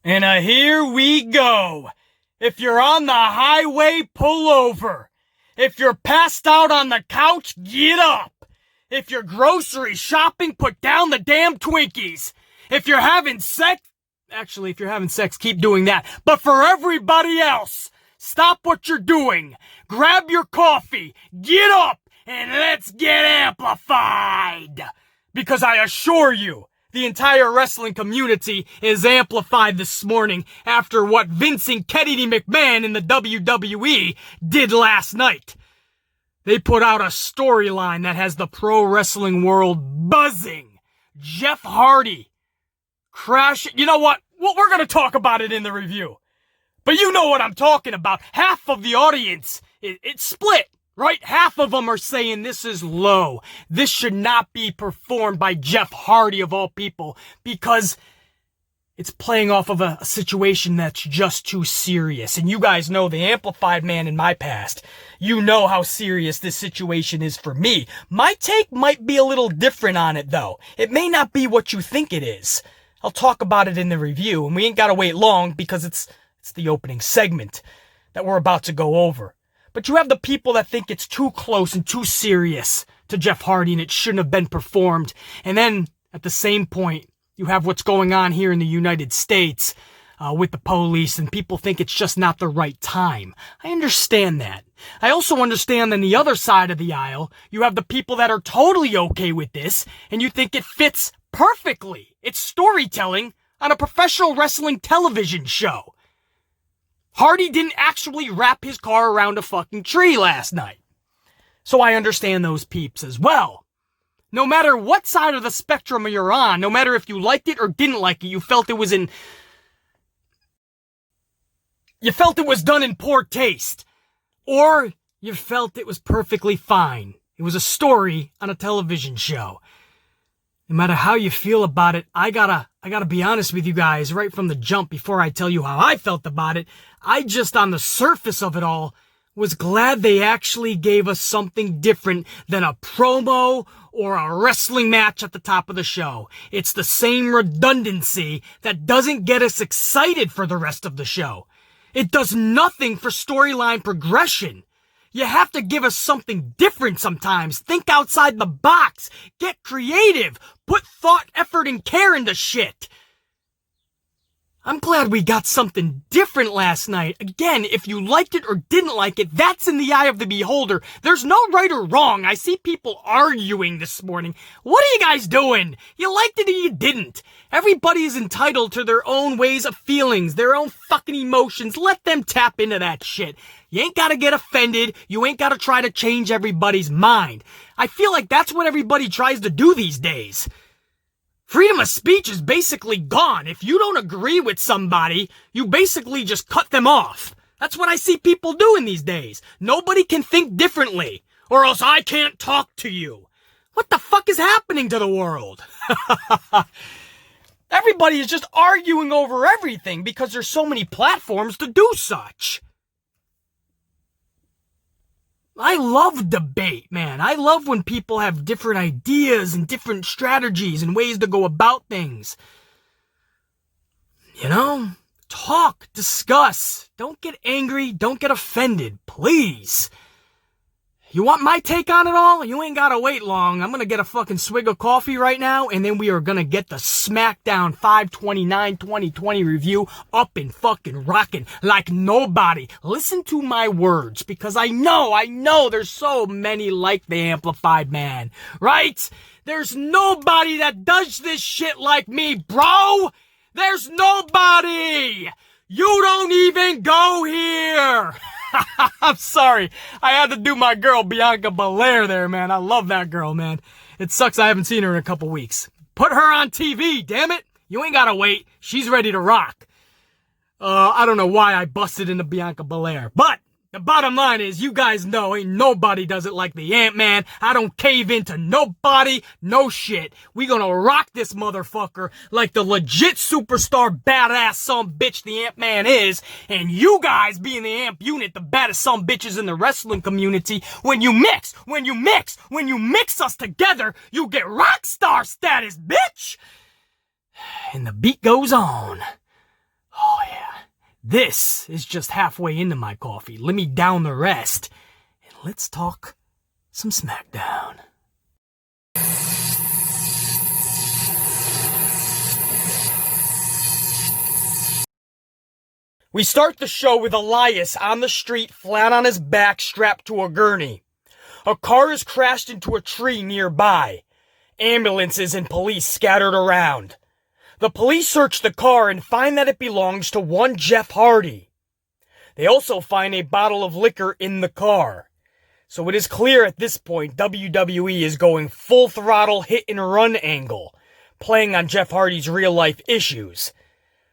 And here we go. If you're on the highway, pull over. If you're passed out on the couch, get up. If you're grocery shopping, put down the damn Twinkies. If you're having sex, if you're having sex, keep doing that. But for everybody else, stop what you're doing. Grab your coffee, get up, and let's get amplified. Because I assure you, the entire wrestling community is amplified this morning after what Vince and Kennedy McMahon in the WWE did last night. They put out a storyline that has the pro wrestling world buzzing. Jeff Hardy crashing. You know what? We're going to talk about it in the review. But you know what I'm talking about. Half of the audience, it's split. Right? Half of them are saying this is low. This should not be performed by Jeff Hardy of all people because it's playing off of a situation that's just too serious. And you guys know the amplified man in my past. You know how serious this situation is for me. My take might be a little different on it though. It may not be what you think it is. I'll talk about it in the review and we ain't gotta wait long because it's the opening segment that we're about to go over. But you have the people that think it's too close and too serious to Jeff Hardy and it shouldn't have been performed. And then, at the same point, you have what's going on here in the United States with the police and people think it's just not the right time. I understand that. I also understand on the other side of the aisle, you have the people that are totally okay with this and you think it fits perfectly. It's storytelling on a professional wrestling television show. Hardy didn't actually wrap his car around a fucking tree last night. So I understand those peeps as well. No matter what side of the spectrum you're on, no matter if you liked it or didn't like it, you felt it was done in poor taste. Or you felt it was perfectly fine. It was a story on a television show. No matter how you feel about it, I gotta be honest with you guys right from the jump before I tell you how I felt about it. I just, on the surface of it all, was glad they actually gave us something different than a promo or a wrestling match at the top of the show. It's the same redundancy that doesn't get us excited for the rest of the show. It does nothing for storyline progression. You have to give us something different sometimes. Think outside the box. Get creative. Put thought, effort, and care into shit. I'm glad we got something different last night. Again, if you liked it or didn't like it, that's in the eye of the beholder. There's no right or wrong. I see people arguing this morning. What are you guys doing? You liked it or you didn't. Everybody is entitled to their own ways of feelings, their own fucking emotions. Let them tap into that shit. You ain't gotta get offended. You ain't gotta try to change everybody's mind. I feel like that's what everybody tries to do these days. Freedom of speech is basically gone. If you don't agree with somebody, you basically just cut them off. That's what I see people doing these days. Nobody can think differently, or else I can't talk to you. What the fuck is happening to the world? Everybody is just arguing over everything because there's so many platforms to do such. I love debate, man. I love when people have different ideas and different strategies and ways to go about things. You know? Talk, discuss. Don't get angry, don't get offended, please. You want my take on it all? You ain't gotta wait long. I'm gonna get a fucking swig of coffee right now, and then we are gonna get the Smackdown 5/29/2020 review up and fucking rocking like nobody. Listen to my words, because I know there's so many like the Amplified Man, right? There's nobody that does this shit like me, bro! There's nobody! You don't even go here! I'm sorry. I had to do my girl Bianca Belair there, man. I love that girl, man. It sucks I haven't seen her in a couple weeks. Put her on TV, damn it. You ain't gotta wait. She's ready to rock. I don't know why I busted into Bianca Belair, but the bottom line is, you guys know ain't nobody does it like the Ant-Man. I don't cave into nobody, no shit. We gonna rock this motherfucker like the legit superstar badass sumbitch the Ant-Man is, and you guys being the Amp unit, the baddest sumbitches in the wrestling community, when you mix us together, you get rock star status, bitch! And the beat goes on. This is just halfway into my coffee. Let me down the rest, and let's talk some Smackdown. We start the show with Elias on the street, flat on his back, strapped to a gurney. A car has crashed into a tree nearby. Ambulances and police scattered around. The police search the car and find that it belongs to one Jeff Hardy. They also find a bottle of liquor in the car. So it is clear at this point WWE is going full throttle hit and run angle, playing on Jeff Hardy's real life issues.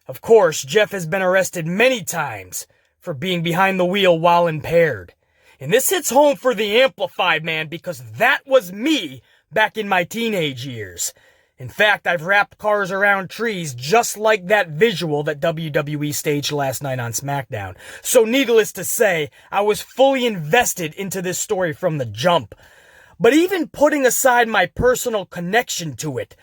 Of course, Jeff has been arrested many times for being behind the wheel while impaired. And this hits home for the Amplified man because that was me back in my teenage years. In fact, I've wrapped cars around trees just like that visual that WWE staged last night on SmackDown. So needless to say, I was fully invested into this story from the jump. But even putting aside my personal connection to it,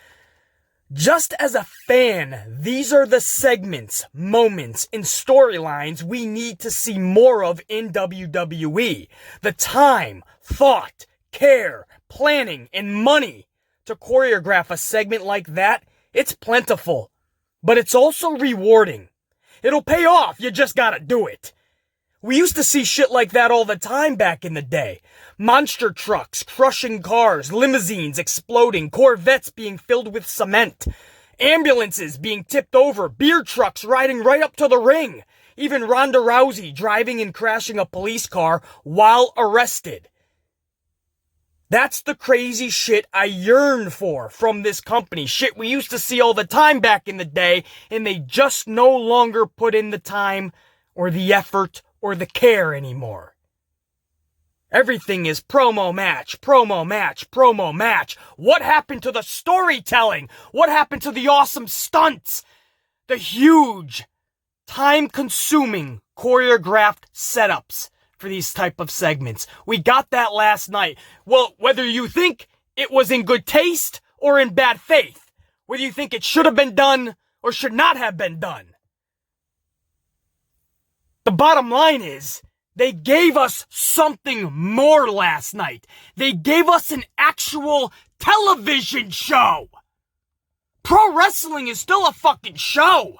just as a fan, these are the segments, moments, and storylines we need to see more of in WWE. The time, thought, care, planning, and money to choreograph a segment like that, it's plentiful. But it's also rewarding. It'll pay off, you just gotta do it. We used to see shit like that all the time back in the day. Monster trucks crushing cars, limousines exploding, Corvettes being filled with cement, ambulances being tipped over, beer trucks riding right up to the ring, even Ronda Rousey driving and crashing a police car while arrested. That's the crazy shit I yearn for from this company. Shit we used to see all the time back in the day, and they just no longer put in the time or the effort or the care anymore. Everything is promo match, promo match, promo match. What happened to the storytelling? What happened to the awesome stunts? The huge, time-consuming, choreographed setups for these type of segments. We got that last night. Well, whether you think it was in good taste or in bad faith, whether you think it should have been done or should not have been done, the bottom line is, they gave us something more last night. They gave us an actual television show. Pro wrestling is still a fucking show.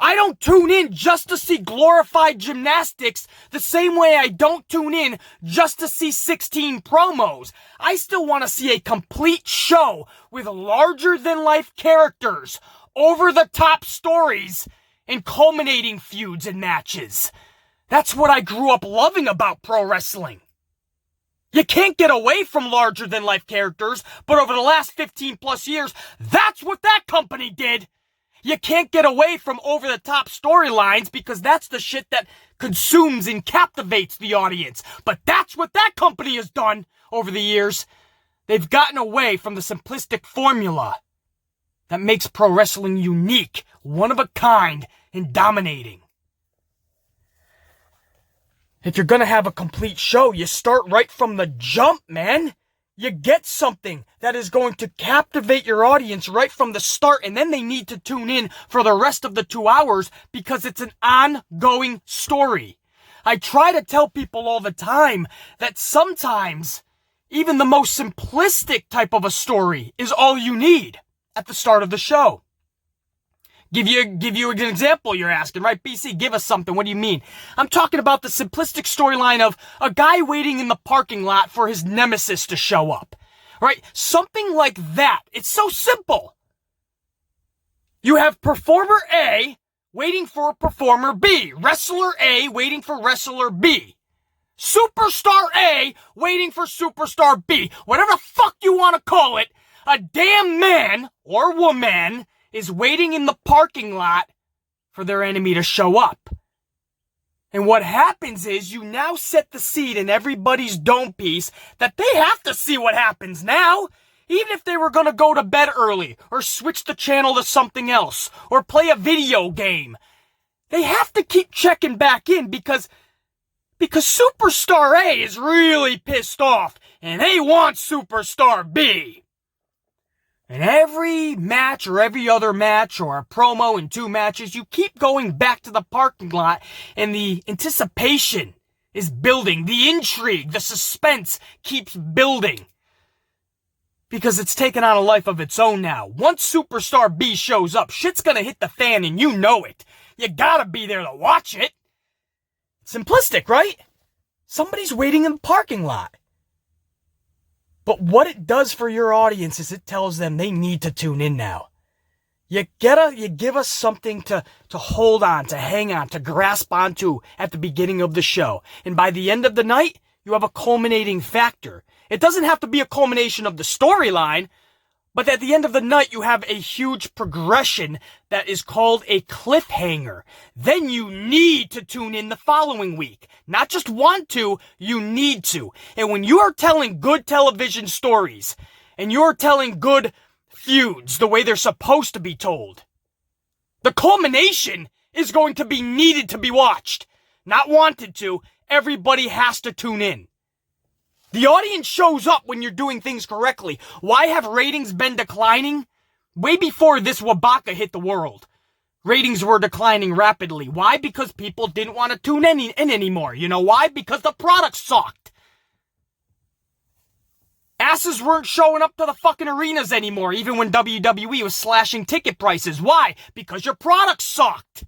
I don't tune in just to see glorified gymnastics the same way I don't tune in just to see 16 promos. I still want to see a complete show with larger-than-life characters, over-the-top stories, and culminating feuds and matches. That's what I grew up loving about pro wrestling. You can't get away from larger-than-life characters, but over the last 15 plus years, that's what that company did. You can't get away from over-the-top storylines because that's the shit that consumes and captivates the audience. But that's what that company has done over the years. They've gotten away from the simplistic formula that makes pro wrestling unique, one of a kind, and dominating. If you're gonna have a complete show, you start right from the jump, man. You get something that is going to captivate your audience right from the start, and then they need to tune in for the rest of the 2 hours because it's an ongoing story. I try to tell people all the time that sometimes even the most simplistic type of a story is all you need at the start of the show. Give you an example, you're asking, right? BC, give us something. What do you mean? I'm talking about the simplistic storyline of a guy waiting in the parking lot for his nemesis to show up, right? Something like that. It's so simple. You have performer A waiting for performer B. Wrestler A waiting for wrestler B. Superstar A waiting for superstar B. Whatever the fuck you want to call it, a damn man or woman is waiting in the parking lot for their enemy to show up. And what happens is you now set the seed in everybody's dome piece that they have to see what happens now. Even if they were going to go to bed early or switch the channel to something else or play a video game, they have to keep checking back in because Superstar A is really pissed off and they want Superstar B. And every match or every other match or a promo in 2 matches, you keep going back to the parking lot and the anticipation is building. The intrigue, the suspense keeps building. Because it's taken on a life of its own now. Once Superstar B shows up, shit's gonna hit the fan and you know it. You gotta be there to watch it. Simplistic, right? Somebody's waiting in the parking lot. But what it does for your audience is it tells them they need to tune in now. You give us something to hold on, to hang on, to grasp onto at the beginning of the show. And by the end of the night, you have a culminating factor. It doesn't have to be a culmination of the storyline, but at the end of the night, you have a huge progression that is called a cliffhanger. Then you need to tune in the following week. Not just want to, you need to. And when you are telling good television stories, and you're telling good feuds the way they're supposed to be told, the culmination is going to be needed to be watched. Not wanted to. Everybody has to tune in. The audience shows up when you're doing things correctly. Why have ratings been declining? Way before this Wabaka hit the world, ratings were declining rapidly. Why? Because people didn't want to tune in anymore. You know why? Because the product sucked. Asses weren't showing up to the fucking arenas anymore, even when WWE was slashing ticket prices. Why? Because your product sucked.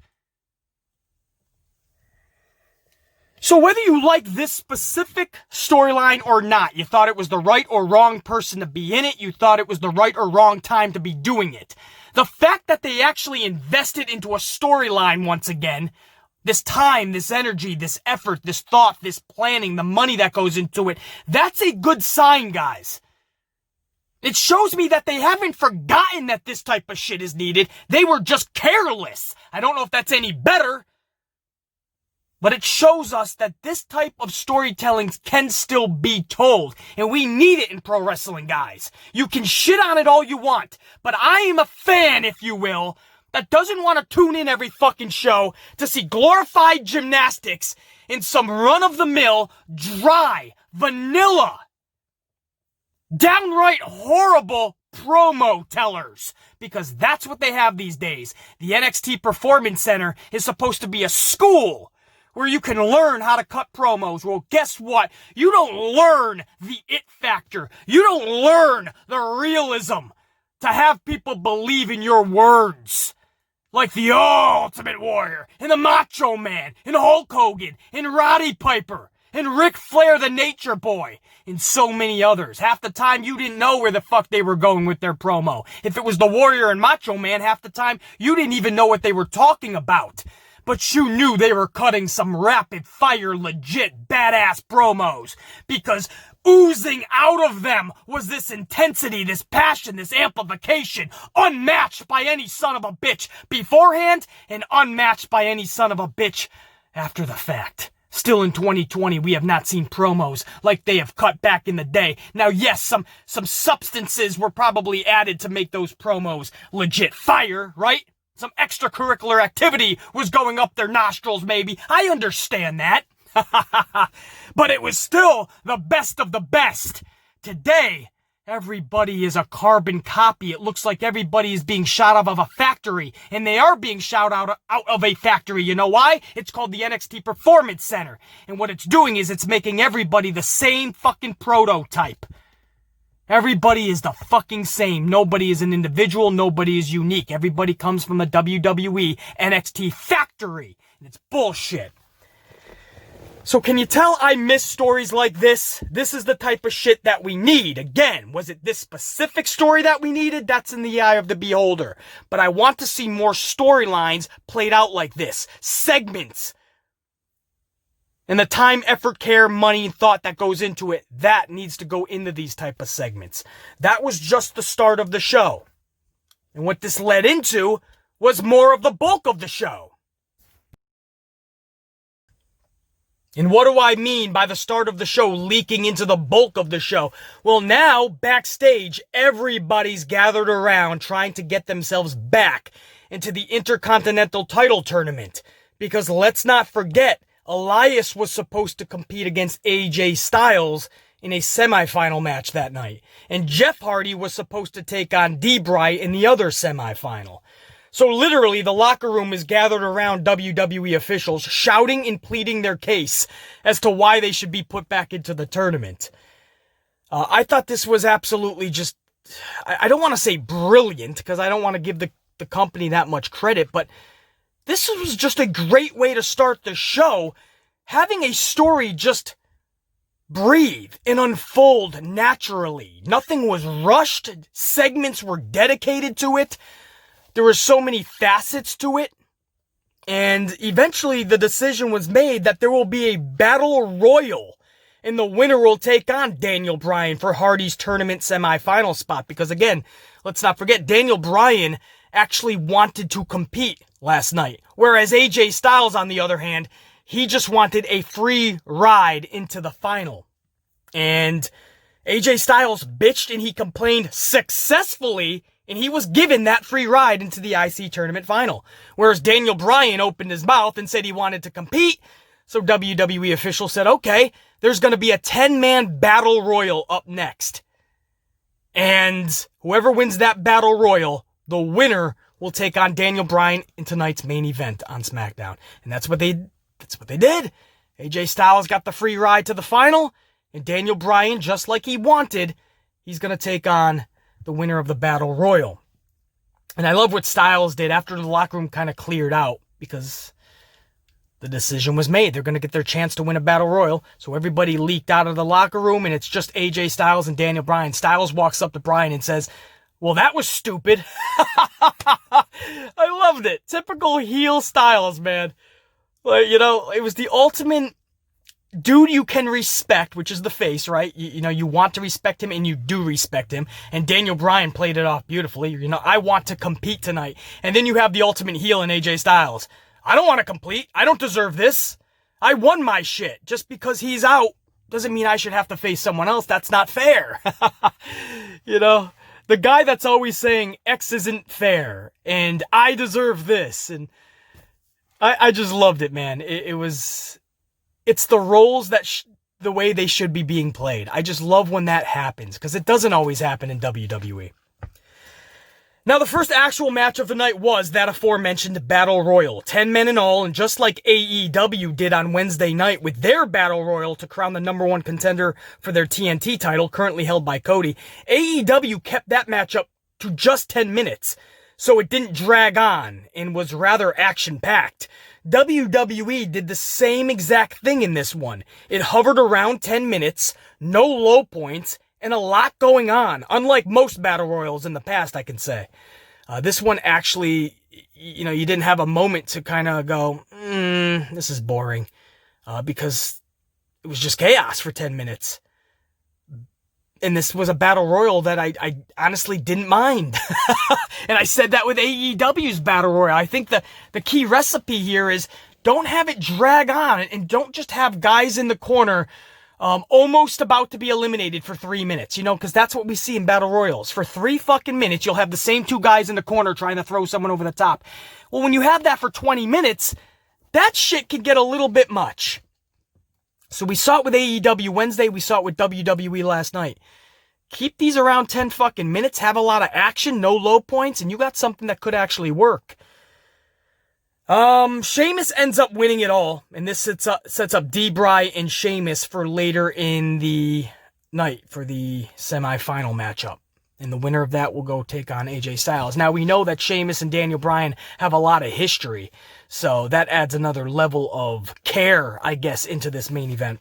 So whether you like this specific storyline or not, you thought it was the right or wrong person to be in it, you thought it was the right or wrong time to be doing it. The fact that they actually invested into a storyline once again, this time, this energy, this effort, this thought, this planning, the money that goes into it, that's a good sign, guys. It shows me that they haven't forgotten that this type of shit is needed. They were just careless. I don't know if that's any better. But it shows us that this type of storytelling can still be told. And we need it in pro wrestling, guys. You can shit on it all you want. But I am a fan, if you will, that doesn't want to tune in every fucking show to see glorified gymnastics in some run-of-the-mill, dry, vanilla, downright horrible promo tellers. Because that's what they have these days. The NXT Performance Center is supposed to be a school where you can learn how to cut promos. Well, guess what? You don't learn the it factor. You don't learn the realism to have people believe in your words. Like the Ultimate Warrior, and the Macho Man, and Hulk Hogan, and Roddy Piper, and Ric Flair the Nature Boy, and so many others. Half the time you didn't know where the fuck they were going with their promo. If it was the Warrior and Macho Man, half the time you didn't even know what they were talking about. But you knew they were cutting some rapid-fire, legit, badass promos. Because oozing out of them was this intensity, this passion, this amplification. Unmatched by any son of a bitch beforehand, and unmatched by any son of a bitch after the fact. Still in 2020, we have not seen promos like they have cut back in the day. Now, yes, some substances were probably added to make those promos legit fire, right? Some extracurricular activity was going up their nostrils, maybe. I understand that. But it was still the best of the best. Today, everybody is a carbon copy. It looks like everybody is being shot out of a factory. And they are being shot out of a factory. You know why? It's called the NXT Performance Center. And what it's doing is it's making everybody the same fucking prototype. Everybody is the fucking same. Nobody is an individual. Nobody is unique. Everybody comes from the WWE NXT factory. And it's bullshit. So can you tell I miss stories like this? This is the type of shit that we need. Again, was it this specific story that we needed? That's in the eye of the beholder. But I want to see more storylines played out like this. Segments. And the time, effort, care, money, and thought that goes into it, that needs to go into these type of segments. That was just the start of the show. And what this led into was more of the bulk of the show. And what do I mean by the start of the show leaking into the bulk of the show? Well, now, backstage, everybody's gathered around trying to get themselves back into the Intercontinental title tournament. Because let's not forget, Elias was supposed to compete against AJ Styles in a semifinal match that night. And Jeff Hardy was supposed to take on Bryan in the other semifinal. So literally, the locker room is gathered around WWE officials, shouting and pleading their case as to why they should be put back into the tournament. I thought this was absolutely just, I don't want to say brilliant, because I don't want to give the company that much credit, but this was just a great way to start the show, having a story just breathe and unfold naturally. Nothing was rushed. Segments were dedicated to it. There were so many facets to it. And eventually the decision was made that there will be a battle royal, and the winner will take on Daniel Bryan for Hardy's tournament semifinal spot. Because again, let's not forget, Daniel Bryan actually wanted to compete last night. Whereas AJ Styles, on the other hand, he just wanted a free ride into the final. And AJ Styles bitched and he complained successfully, and he was given that free ride into the IC tournament final. Whereas Daniel Bryan opened his mouth and said he wanted to compete. So WWE officials said, okay, there's going to be a 10-man battle royal up next. And whoever wins that battle royal, the winner will take on Daniel Bryan in tonight's main event on SmackDown. And that's what they did. AJ Styles got the free ride to the final, and Daniel Bryan, just like he wanted, he's going to take on the winner of the battle royal. And I love what Styles did after the locker room kind of cleared out, because the decision was made. They're going to get their chance to win a battle royal. So everybody leaked out of the locker room, and it's just AJ Styles and Daniel Bryan. Styles walks up to Bryan and says, well, that was stupid. I loved it. Typical heel Styles, man. Like, you know, it was the ultimate dude you can respect, which is the face, right? You know, you want to respect him, and you do respect him. And Daniel Bryan played it off beautifully. You know, I want to compete tonight. And then you have the ultimate heel in AJ Styles. I don't want to compete. I don't deserve this. I won my shit. Just because he's out doesn't mean I should have to face someone else. That's not fair. You know, the guy that's always saying X isn't fair and I deserve this. And I just loved it, man. It's the roles that the way they should be being played. I just love when that happens, because it doesn't always happen in WWE. Now, the first actual match of the night was that aforementioned Battle Royal. 10 men in all, and just like AEW did on Wednesday night with their Battle Royal to crown the number one contender for their TNT title, currently held by Cody, AEW kept that match up to just 10 minutes, so it didn't drag on and was rather action-packed. WWE did the same exact thing in this one. It hovered around 10 minutes, no low points, and a lot going on, unlike most Battle Royals in the past, I can say. This one actually, you know, you didn't have a moment to kind of go, this is boring, because it was just chaos for 10 minutes. And this was a Battle Royal that I honestly didn't mind. And I said that with AEW's Battle Royal. I think the key recipe here is don't have it drag on, and don't just have guys in the corner almost about to be eliminated for 3 minutes, you know, because that's what we see in Battle Royals. For 3 fucking minutes, you'll have the same 2 guys in the corner trying to throw someone over the top. Well, when you have that for 20 minutes, that shit can get a little bit much. So we saw it with AEW Wednesday, we saw it with WWE last night. Keep these around 10 fucking minutes, have a lot of action, no low points, and you got something that could actually work. Sheamus ends up winning it all, and this sets up Bryan and Sheamus for later in the night for the semi-final matchup. And the winner of that will go take on AJ Styles. Now, we know that Sheamus and Daniel Bryan have a lot of history, so that adds another level of care, I guess, into this main event.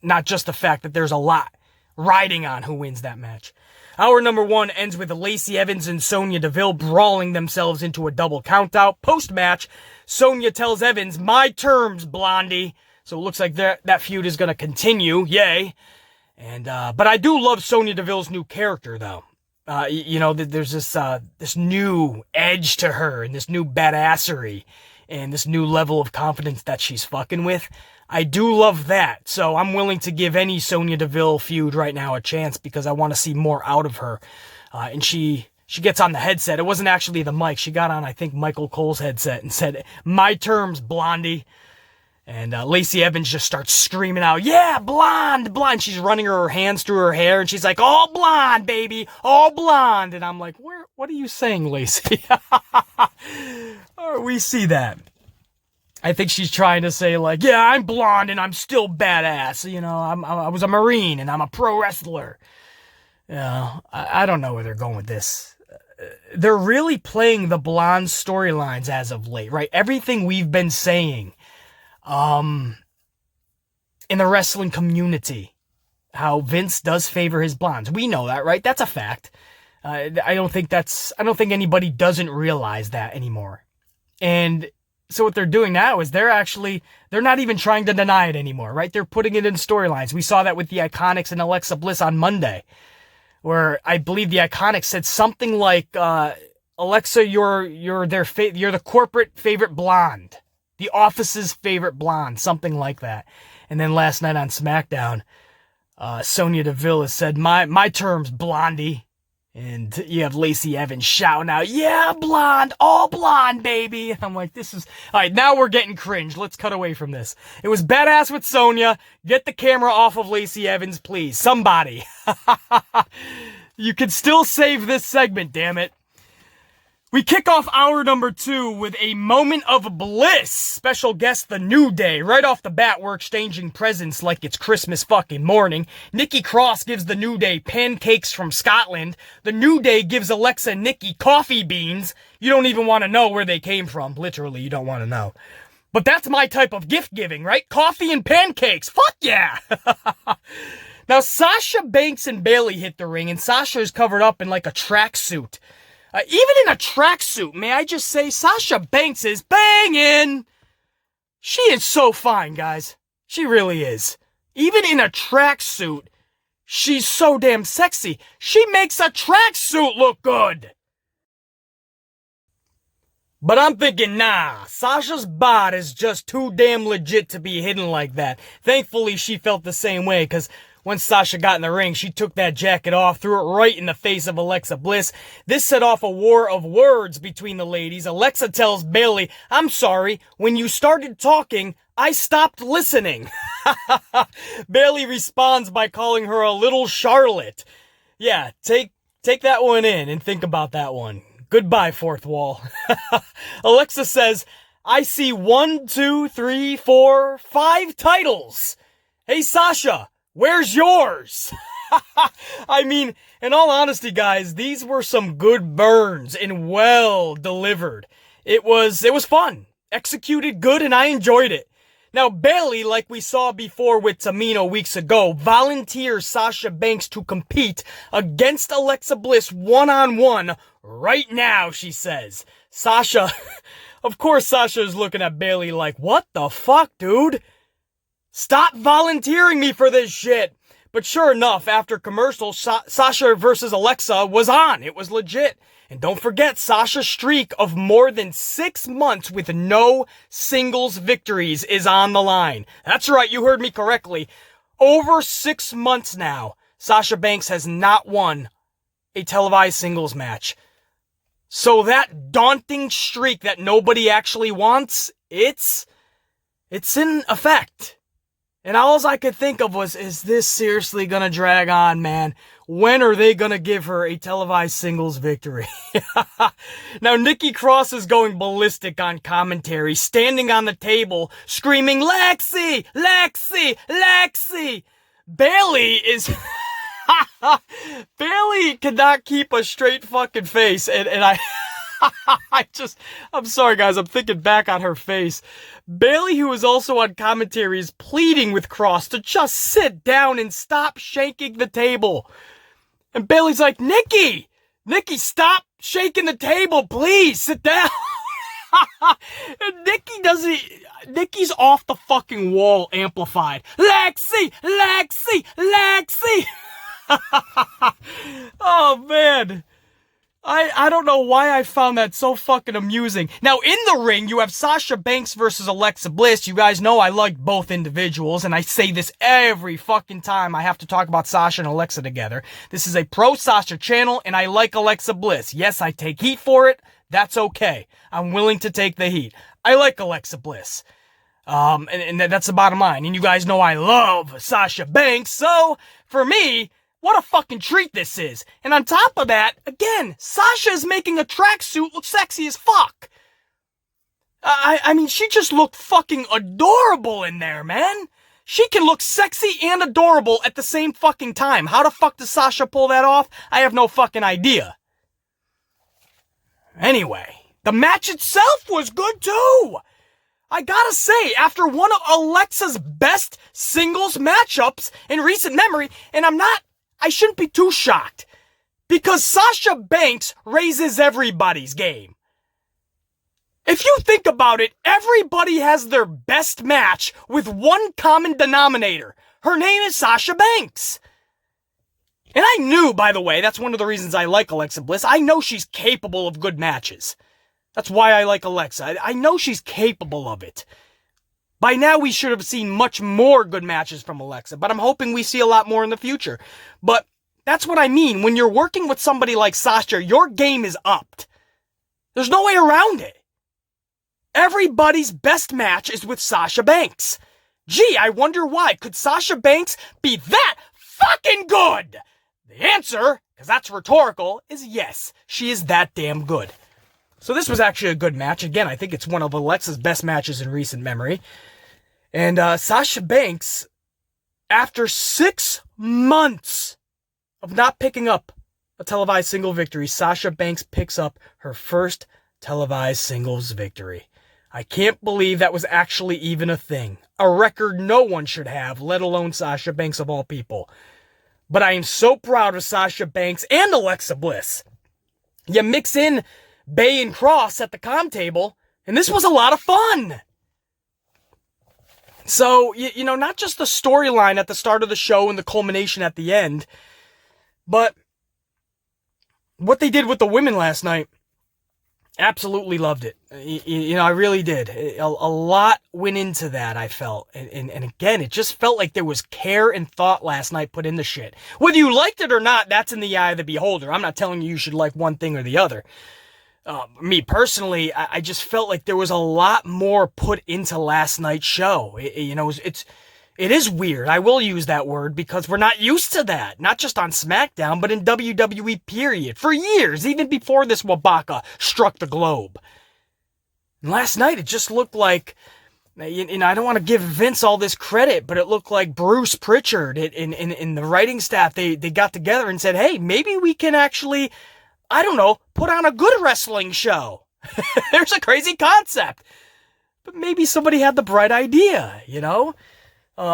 Not just the fact that there's a lot riding on who wins that match. Hour number 1 ends with Lacey Evans and Sonya Deville brawling themselves into a double countout. Post-match, Sonya tells Evans, "My terms, Blondie." So it looks like that feud is going to continue. Yay. And but I do love Sonya Deville's new character, though. You know, there's this new edge to her, and this new badassery, and this new level of confidence that she's fucking with. I do love that, so I'm willing to give any Sonya Deville feud right now a chance, because I want to see more out of her. And she gets on the headset. It wasn't actually the mic. She got on, I think, Michael Cole's headset and said, "My terms, Blondie." And Lacey Evans just starts screaming out, yeah, blonde, blonde. She's running her hands through her hair, and she's like, all blonde, baby, all blonde. And I'm like, what are you saying, Lacey? We see that. I think she's trying to say, like, yeah, I'm blonde and I'm still badass. You know, I was a Marine and I'm a pro wrestler. You know, I don't know where they're going with this. They're really playing the blonde storylines as of late, right? Everything we've been saying in the wrestling community, how Vince does favor his blondes. We know that, right? That's a fact. I don't think anybody doesn't realize that anymore. And so what they're doing now is they're not even trying to deny it anymore, right? They're putting it in storylines. We saw that with the Iconics and Alexa Bliss on Monday, where I believe the Iconics said something like, Alexa, you're the corporate favorite blonde. The office's favorite blonde, something like that. And then last night on Smackdown, Sonya Deville has said, my term's blondie. And you have Lacey Evans shouting out, yeah, blonde, all blonde, baby. And I'm like, all right, now we're getting cringe. Let's cut away from this. It was badass with Sonya. Get the camera off of Lacey Evans, please. Somebody. You can still save this segment, damn it. We kick off hour number 2 with a moment of bliss. Special guest, The New Day. Right off the bat, we're exchanging presents like it's Christmas fucking morning. Nikki Cross gives The New Day pancakes from Scotland. The New Day gives Alexa and Nikki coffee beans. You don't even want to know where they came from. Literally, you don't want to know. But that's my type of gift giving, right? Coffee and pancakes. Fuck yeah! Now, Sasha Banks and Bayley hit the ring, and Sasha is covered up in like a tracksuit. Even in a tracksuit, may I just say, Sasha Banks is banging. She is so fine, guys. She really is. Even in a tracksuit, she's so damn sexy. She makes a tracksuit look good. But I'm thinking, nah, Sasha's bod is just too damn legit to be hidden like that. Thankfully, she felt the same way, because once Sasha got in the ring, she took that jacket off, threw it right in the face of Alexa Bliss. This set off a war of words between the ladies. Alexa tells Bayley, I'm sorry, when you started talking, I stopped listening. Bayley responds by calling her a little Charlotte. Yeah, take that one in and think about that one. Goodbye, fourth wall. Alexa says, I see 1, 2, 3, 4, 5 titles. Hey, Sasha. Where's yours? I mean, in all honesty, guys, these were some good burns and well delivered. It was fun, executed good, and I enjoyed it. Now, Bayley, like we saw before with Tamina weeks ago, volunteers Sasha Banks to compete against Alexa Bliss one-on-one right now, she says. Sasha, of course Sasha is looking at Bayley like, what the fuck, dude? Stop volunteering me for this shit. But sure enough, after commercial, Sasha versus Alexa was on. It was legit. And don't forget, Sasha's streak of more than 6 months with no singles victories is on the line. That's right, you heard me correctly. Over 6 months now, Sasha Banks has not won a televised singles match. So that daunting streak that nobody actually wants, it's in effect. And all I could think of was, is this seriously gonna drag on, man? When are they gonna give her a televised singles victory? Now, Nikki Cross is going ballistic on commentary, standing on the table, screaming, Lexi! Lexi! Lexi! Bayley is... Bayley cannot keep a straight fucking face, and I... I'm sorry guys, I'm thinking back on her face. Bayley, who is also on commentary, is pleading with Cross to just sit down and stop shaking the table. And Bayley's like, Nikki, stop shaking the table, please, sit down. And Nikki's off the fucking wall amplified. Lexi! Oh man. I don't know why I found that so fucking amusing. Now, in the ring, you have Sasha Banks versus Alexa Bliss. You guys know I like both individuals, and I say this every fucking time I have to talk about Sasha and Alexa together. This is a pro-Sasha channel, and I like Alexa Bliss. Yes, I take heat for it. That's okay. I'm willing to take the heat. I like Alexa Bliss. And that's the bottom line. And you guys know I love Sasha Banks, so for me, what a fucking treat this is. And on top of that, again, Sasha is making a tracksuit look sexy as fuck. I mean, she just looked fucking adorable in there, man. She can look sexy and adorable at the same fucking time. How the fuck does Sasha pull that off? I have no fucking idea. Anyway, the match itself was good too. I gotta say, after one of Alexa's best singles matchups in recent memory, and I shouldn't be too shocked, because Sasha Banks raises everybody's game. If you think about it, everybody has their best match with one common denominator. Her name is Sasha Banks. And I knew, by the way, that's one of the reasons I like Alexa Bliss. I know she's capable of good matches. That's why I like Alexa. I know she's capable of it. By now, we should have seen much more good matches from Alexa, but I'm hoping we see a lot more in the future. But that's what I mean. When you're working with somebody like Sasha, your game is upped. There's no way around it. Everybody's best match is with Sasha Banks. Gee, I wonder why. Could Sasha Banks be that fucking good? The answer, because that's rhetorical, is yes. She is that damn good. So this was actually a good match. Again, I think it's one of Alexa's best matches in recent memory. And Sasha Banks, after 6 months of not picking up a televised single victory, Sasha Banks picks up her first televised singles victory. I can't believe that was actually even a thing. A record no one should have, let alone Sasha Banks of all people. But I am so proud of Sasha Banks and Alexa Bliss. You mix in Bay and Cross at the comm table, and this was a lot of fun. So, you know, not just the storyline at the start of the show and the culmination at the end, but what they did with the women last night. Absolutely loved it. You know, I really did. A lot went into that, I felt. And again, it just felt like there was care and thought last night put into shit. Whether you liked it or not, that's in the eye of the beholder. I'm not telling you should like one thing or the other. Me personally, I just felt like there was a lot more put into last night's show. It is weird. I will use that word because we're not used to that. Not just on SmackDown, but in WWE period. For years, even before this Wabaka struck the globe. And last night, it just looked like, and I don't want to give Vince all this credit, but it looked like Bruce Prichard in the writing staff, they got together and said, hey, maybe we can actually, I don't know, put on a good wrestling show. There's a crazy concept. But maybe somebody had the bright idea, you know?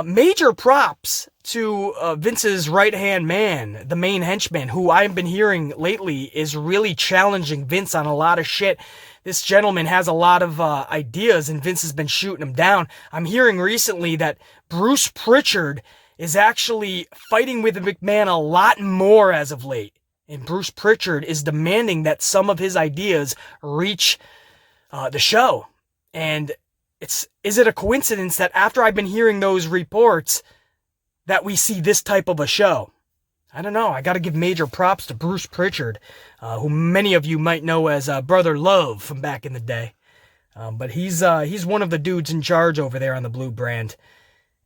Major props to Vince's right-hand man, the main henchman, who I've been hearing lately is really challenging Vince on a lot of shit. This gentleman has a lot of ideas, and Vince has been shooting him down. I'm hearing recently that Bruce Prichard is actually fighting with McMahon a lot more as of late. And Bruce Prichard is demanding that some of his ideas reach the show. And is it a coincidence that after I've been hearing those reports that we see this type of a show? I don't know. I got to give major props to Bruce Prichard, who many of you might know as Brother Love from back in the day. But he's one of the dudes in charge over there on the Blue brand.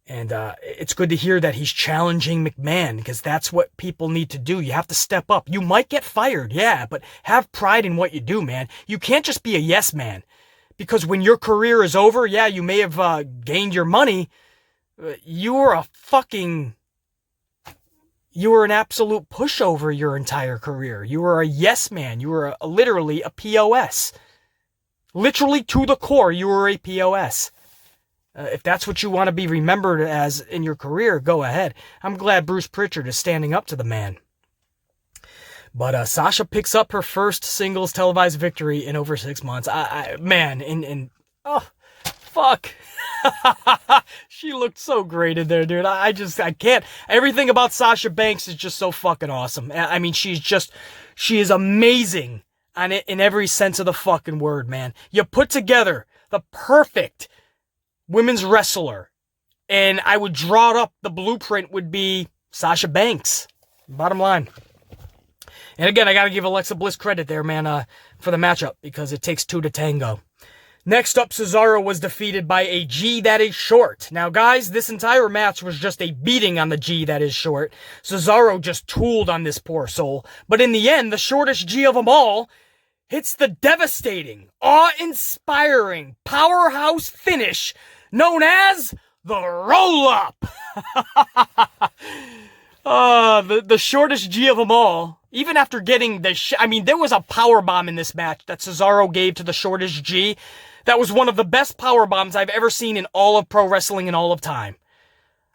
And it's good to hear that he's challenging McMahon, because that's what people need to do. You have to step up. You might get fired, yeah, but have pride in what you do, man. You can't just be a yes man. Because when your career is over, yeah, you may have gained your money. You were an absolute pushover your entire career. You were a yes man. You were literally a POS. Literally to the core, you were a POS. If that's what you want to be remembered as in your career, go ahead. I'm glad Bruce Prichard is standing up to the man. But Sasha picks up her first singles televised victory in over 6 months. Oh, fuck. She looked so great in there, dude. I can't. Everything about Sasha Banks is just so fucking awesome. I mean, she is amazing in every sense of the fucking word, man. You put together the perfect women's wrestler, and I would draw it up. The blueprint would be Sasha Banks. Bottom line. And again, I got to give Alexa Bliss credit there, man, for the matchup, because it takes two to tango. Next up, Cesaro was defeated by a G that is short. Now, guys, this entire match was just a beating on the G that is short. Cesaro just tooled on this poor soul. But in the end, the shortest G of them all hits the devastating, awe-inspiring powerhouse finish known as the roll-up. The shortest G of them all. Even after getting there was a powerbomb in this match that Cesaro gave to the shortest G. That was one of the best powerbombs I've ever seen in all of pro wrestling in all of time.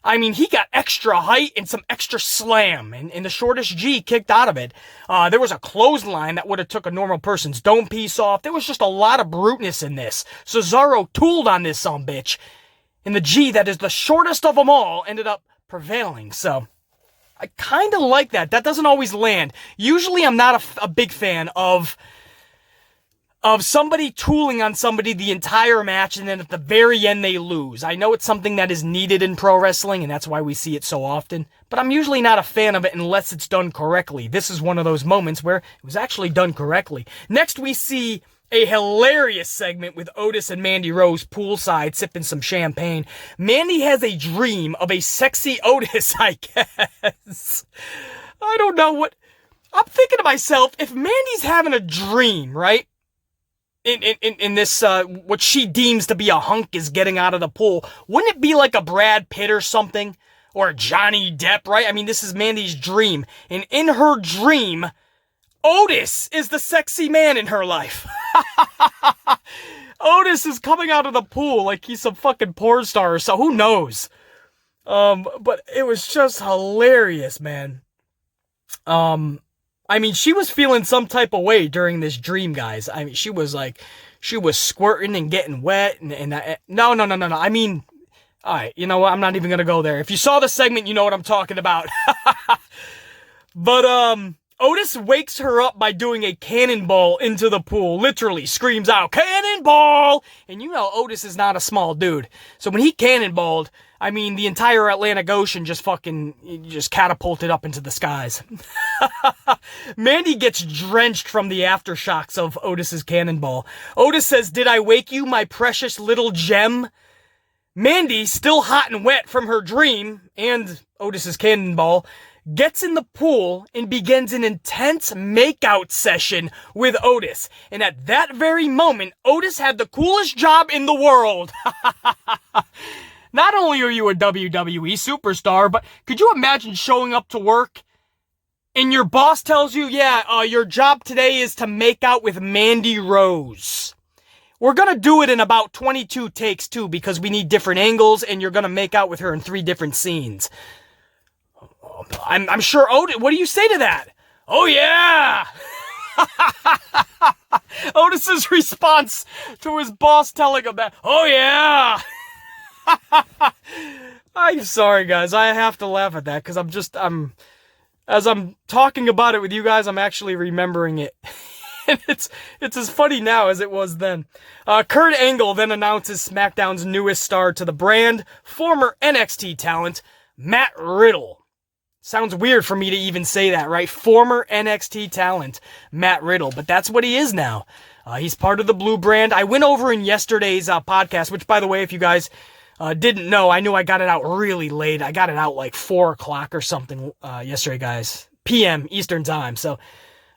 I mean, he got extra height and some extra slam, and the shortest G kicked out of it. There was a clothesline that would have took a normal person's dome piece off. There was just a lot of bruteness in this. Cesaro tooled on this sumbitch, and the G that is the shortest of them all ended up prevailing, so I kind of like that. That doesn't always land. Usually I'm not a big fan of somebody tooling on somebody the entire match and then at the very end they lose. I know it's something that is needed in pro wrestling and that's why we see it so often, but I'm usually not a fan of it unless it's done correctly. This is one of those moments where it was actually done correctly. Next we see a hilarious segment with Otis and Mandy Rose poolside sipping some champagne. Mandy has a dream of a sexy Otis, I guess. I don't know what... I'm thinking to myself, if Mandy's having a dream, right? In this, what she deems to be a hunk is getting out of the pool, wouldn't it be like a Brad Pitt or something? Or a Johnny Depp, right? I mean, this is Mandy's dream. And in her dream, Otis is the sexy man in her life. Otis is coming out of the pool like he's some fucking porn star or so. Who knows? But it was just hilarious, man. I mean, she was feeling some type of way during this dream, guys. I mean, she was squirting and getting wet no. I mean, all right, you know what? I'm not even going to go there. If you saw the segment, you know what I'm talking about. But, Otis wakes her up by doing a cannonball into the pool. Literally screams out, "Cannonball!" And you know Otis is not a small dude. So when he cannonballed, I mean, the entire Atlantic Ocean just catapulted up into the skies. Mandy gets drenched from the aftershocks of Otis's cannonball. Otis says, "Did I wake you, my precious little gem?" Mandy, still hot and wet from her dream and Otis's cannonball, gets in the pool and begins an intense makeout session with Otis. And at that very moment, Otis had the coolest job in the world. Not only are you a WWE superstar, but could you imagine showing up to work and your boss tells you, your job today is to make out with Mandy Rose. We're going to do it in about 22 takes too because we need different angles and you're going to make out with her in 3 different scenes. I'm sure Otis, what do you say to that? Oh yeah! Otis's response to his boss telling him that, oh yeah! I'm sorry guys, I have to laugh at that because as I'm talking about it with you guys, I'm actually remembering it. And it's as funny now as it was then. Kurt Angle then announces SmackDown's newest star to the brand, former NXT talent, Matt Riddle. Sounds weird for me to even say that, right? Former NXT talent, Matt Riddle. But that's what he is now. He's part of the Blue brand. I went over in yesterday's podcast, which, by the way, if you guys didn't know, I knew I got it out really late. I got it out like 4 o'clock or something yesterday, guys. PM Eastern time. So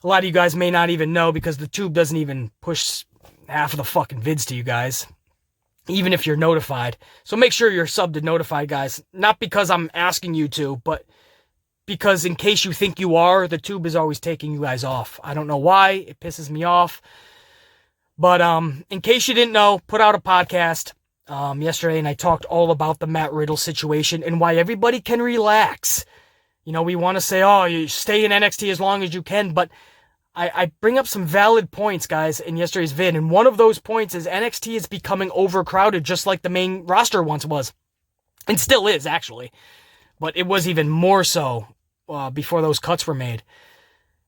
a lot of you guys may not even know because the tube doesn't even push half of the fucking vids to you guys, even if you're notified. So make sure you're subbed to notified, guys. Not because I'm asking you to, but because in case you think you are, the tube is always taking you guys off. I don't know why. It pisses me off. But in case you didn't know, put out a podcast yesterday, and I talked all about the Matt Riddle situation and why everybody can relax. You know, we want to say, oh, you stay in NXT as long as you can, but I bring up some valid points, guys, in yesterday's vid, and one of those points is NXT is becoming overcrowded just like the main roster once was. And still is, actually. But it was even more so before those cuts were made.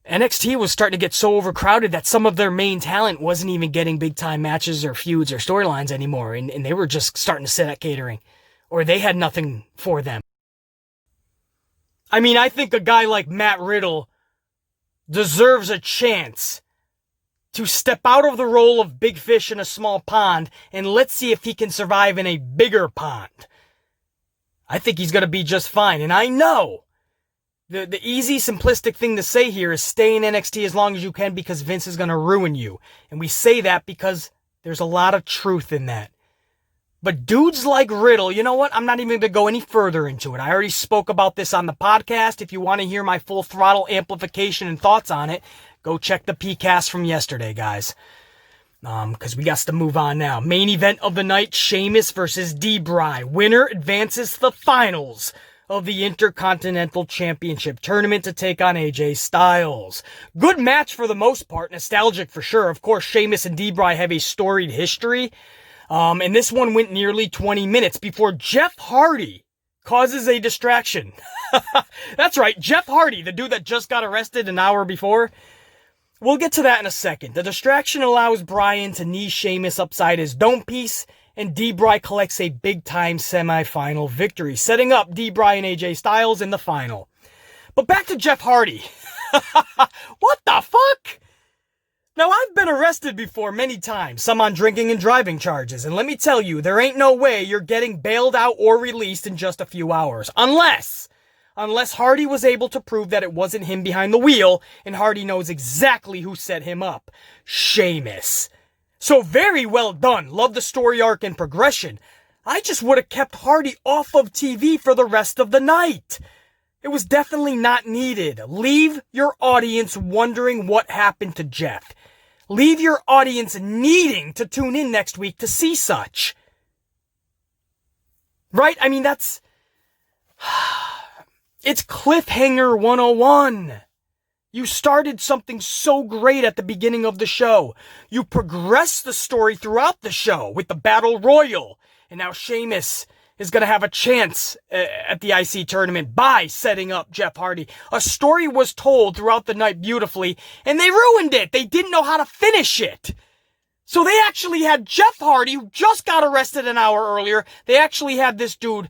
NXT was starting to get so overcrowded that some of their main talent wasn't even getting big-time matches or feuds or storylines anymore, and they were just starting to sit at catering, or they had nothing for them. I mean, I think a guy like Matt Riddle deserves a chance to step out of the role of big fish in a small pond, and let's see if he can survive in a bigger pond. I think he's going to be just fine. And I know the easy, simplistic thing to say here is stay in NXT as long as you can because Vince is going to ruin you. And we say that because there's a lot of truth in that. But dudes like Riddle, you know what? I'm not even going to go any further into it. I already spoke about this on the podcast. If you want to hear my full throttle amplification and thoughts on it, go check the PCast from yesterday, guys. Because we got to move on now. Main event of the night, Sheamus versus D-Bry. Winner advances to the finals of the Intercontinental Championship tournament to take on AJ Styles. Good match for the most part, nostalgic for sure. Of course, Sheamus and D-Bry have a storied history. And this one went nearly 20 minutes before Jeff Hardy causes a distraction. That's right, Jeff Hardy, the dude that just got arrested an hour before. We'll get to that in a second. The distraction allows Bryan to knee Sheamus upside his dome piece, and D-Bry collects a big-time semi-final victory, setting up D-Bry and AJ Styles in the final. But back to Jeff Hardy. What the fuck? Now, I've been arrested before many times, some on drinking and driving charges, and let me tell you, there ain't no way you're getting bailed out or released in just a few hours. Unless Hardy was able to prove that it wasn't him behind the wheel, and Hardy knows exactly who set him up. Sheamus. So very well done. Love the story arc and progression. I just would have kept Hardy off of TV for the rest of the night. It was definitely not needed. Leave your audience wondering what happened to Jeff. Leave your audience needing to tune in next week to see such. Right? I mean, that's... It's cliffhanger 101. You started something so great at the beginning of the show. You progressed the story throughout the show with the Battle Royal. And now Sheamus is going to have a chance at the IC tournament by setting up Jeff Hardy. A story was told throughout the night beautifully, and they ruined it. They didn't know how to finish it. So they actually had Jeff Hardy, who just got arrested an hour earlier. They actually had this dude...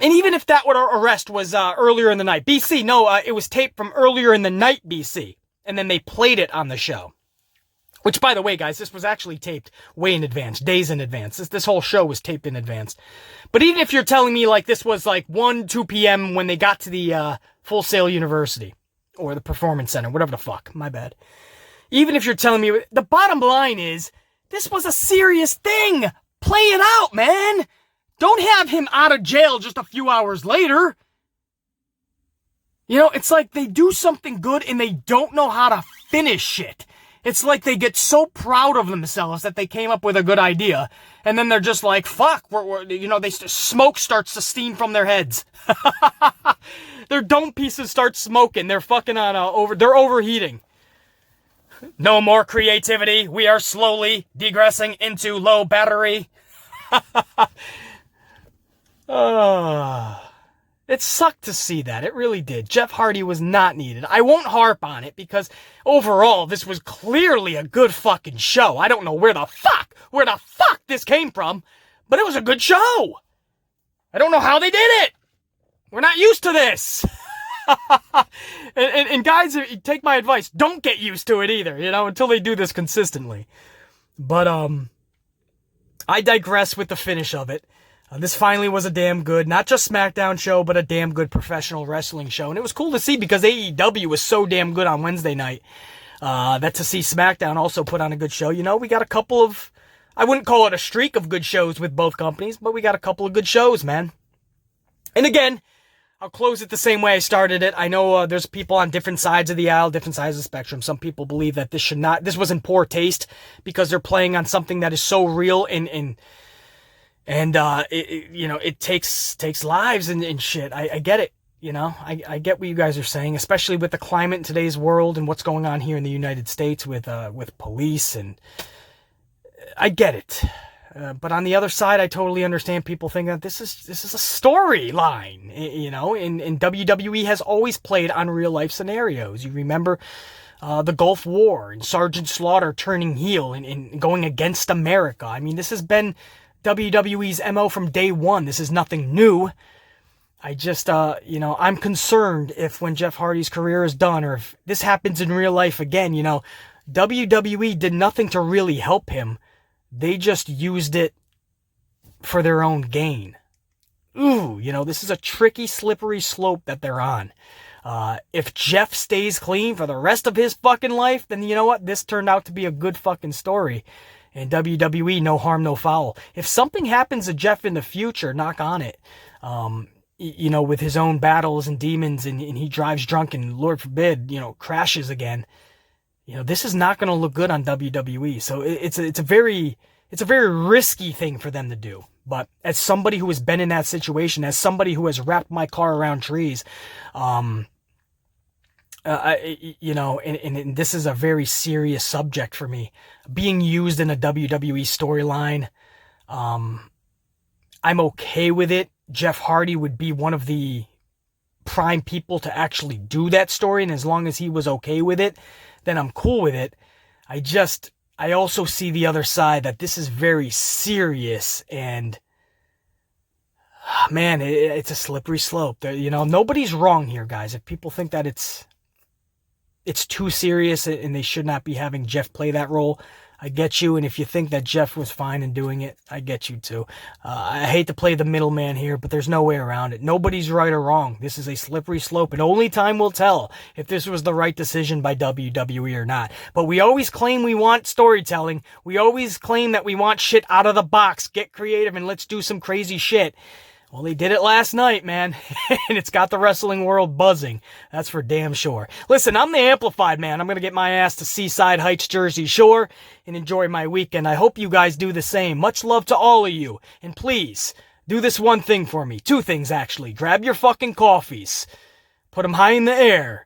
And even if that arrest was earlier in the night. BC, no, it was taped from earlier in the night, BC. And then they played it on the show. Which, by the way, guys, this was actually taped way in advance, days in advance. This whole show was taped in advance. But even if you're telling me like this was like 1, 2 p.m. when they got to the Full Sail University, or the Performance Center, whatever the fuck, my bad. Even if you're telling me, the bottom line is, this was a serious thing. Play it out, man. Don't have him out of jail just a few hours later. You know, it's like they do something good and they don't know how to finish it. It's like they get so proud of themselves that they came up with a good idea. And then they're just like, fuck, smoke starts to steam from their heads. Their dome pieces start smoking. They're fucking they're overheating. No more creativity. We are slowly digressing into low battery. It sucked to see that. It really did. Jeff Hardy was not needed. I won't harp on it because overall this was clearly a good fucking show. I don't know where the fuck this came from, but it was a good show. I don't know how they did it. We're not used to this. and guys, take my advice. Don't get used to it either, until they do this consistently. But, I digress with the finish of it. This finally was a damn good, not just Smackdown show, but a damn good professional wrestling show. And it was cool to see because AEW was so damn good on Wednesday night. That to see Smackdown also put on a good show. We got a couple of, I wouldn't call it a streak of good shows with both companies, but we got a couple of good shows, man. And again, I'll close it the same way I started it. I know there's people on different sides of the aisle, different sides of the spectrum. Some people believe that this was in poor taste because they're playing on something that is so real and it takes lives and shit. I get it. I get what you guys are saying, especially with the climate in today's world and what's going on here in the United States with police, and I get it. But on the other side, I totally understand people think that this is a storyline, and WWE has always played on real life scenarios. You remember the Gulf War and Sergeant Slaughter turning heel and going against America. I mean, this has been WWE's MO from day one. This is nothing new. I just, I'm concerned if when Jeff Hardy's career is done, or if this happens in real life again, WWE did nothing to really help him. They just used it for their own gain. Ooh, this is a tricky, slippery slope that they're on. If Jeff stays clean for the rest of his fucking life, then you know what? This turned out to be a good fucking story. And WWE, no harm, no foul. If something happens to Jeff in the future, knock on it. With his own battles and demons, and he drives drunk and, Lord forbid, crashes again. This is not going to look good on WWE. So it's a very risky thing for them to do. But as somebody who has been in that situation, as somebody who has wrapped my car around trees, and this is a very serious subject for me. Being used in a WWE storyline, I'm okay with it. Jeff Hardy would be one of the prime people to actually do that story, and as long as he was okay with it, then I'm cool with it. I also see the other side, that this is very serious, and man, it's a slippery slope. Nobody's wrong here, guys. If people think that it's too serious and they should not be having Jeff play that role, I get you. And if you think that Jeff was fine in doing it, I get you too. I hate to play the middleman here, but there's no way around it. Nobody's right or wrong. This is a slippery slope, and only time will tell if this was the right decision by WWE or not. But we always claim we want storytelling. We always claim that we want shit out of the box. Get creative and let's do some crazy shit. Well, they did it last night, man, and it's got the wrestling world buzzing. That's for damn sure. Listen, I'm the Amplified Man. I'm going to get my ass to Seaside Heights, Jersey Shore, and enjoy my weekend. I hope you guys do the same. Much love to all of you. And please, do this one thing for me. Two things, actually. Grab your fucking coffees. Put them high in the air.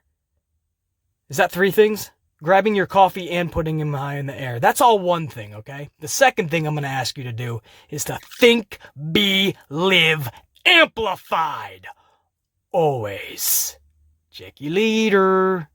Is that three things? Grabbing your coffee and putting them high in the air. That's all one thing, okay? The second thing I'm going to ask you to do is to think, be, live, amplified. Always. Check you later.